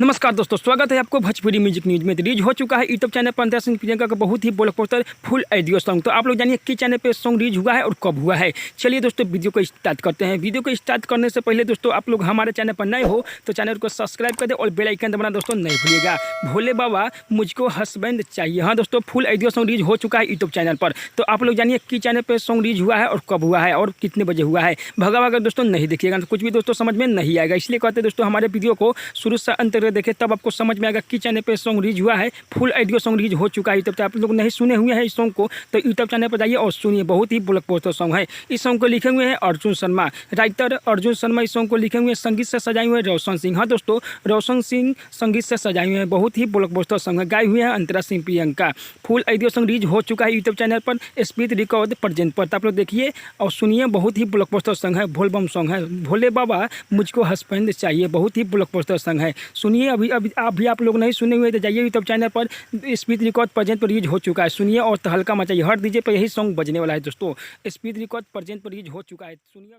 नमस्कार दोस्तों, स्वागत है आपको भोजपुरी म्यूजिक न्यूज में। रिलीज हो चुका है यूट्यूब चैनल पर अंतरा सिंह प्रियंका का बहुत ही ब्लॉकबस्टर फुल ऑडियो सॉन्ग। तो आप लोग जानिए किस चैनल पे सॉन्ग रिलीज हुआ है और कब हुआ है। चलिए दोस्तों वीडियो को स्टार्ट करते हैं। वीडियो को स्टार्ट करने से पहले दोस्तों आप लोग हमारे चैनल पर नए हो तो चैनल को सब्सक्राइब कर दे और बेल आइकन दबाना दोस्तों नहीं भूलिएगा। भोले बाबा मुझको हस्बैंड चाहिए। हाँ दोस्तों, फुल ऑडियो सॉन्ग रिलीज हो चुका है यूट्यूब चैनल पर। तो आप लोग जानिए किस चैनल पर सॉन्ग रिलीज हुआ है और कब हुआ है और कितने बजे हुआ है। भगा भगा दोस्तों नहीं देखिएगा तो कुछ भी दोस्तों समझ में नहीं आएगा। इसलिए कहते दोस्तों हमारे वीडियो को शुरू से अंत तक देखें, तब आपको समझ में आएगा कि चैनल पे सॉन्ग रिलीज हुआ है। फुल ऑडियो सॉन्ग रिलीज हो चुका है। तब तक आप लोग नहीं सुने हुए हैं इस सॉन्ग को तो यूट्यूब चैनल पर जाइए और सुनिए। बहुत ही ब्लॉकबस्टर सॉन्ग है। इस सॉन्ग को लिखे हुए हैं अर्जुन शर्मा, राइटर अर्जुन शर्मा इस सॉन्ग को लिखे हुए हैं। संगीत से सजाए हुए रोशन सिंह। हाँ दोस्तों, रोशन सिंह संगीत से सजाए हुए हैं। बहुत ही ब्लॉकबस्टर सॉन्ग है। गाए हुए हैं Antara Singh Priyanka. Full audio song release हो चुका है यूट्यूब चैनल पर स्पीड रिकॉर्ड प्रेजेंट पर। आप लोग देखिए और सुनिए। बहुत ही ब्लॉकबस्टर सॉन्ग है। भोलबम सॉन्ग है। भोले बाबा मुझको हस्बैंड चाहिए। बहुत ही ब्लॉकबस्टर सॉन्ग है। सुनिए। अभी आप लोग नहीं सुने हुए तो जाइए यूट्यूब चैनल पर स्पीड रिकॉर्ड प्रेजेंट पर रिलीज हो चुका है। सुनिए और तहलका मचाइए। हर डीजे पर यही सॉन्ग बजने वाला है दोस्तों। स्पीड रिकॉर्ड प्रेजेंट पर रिलीज हो चुका है। सुनिए।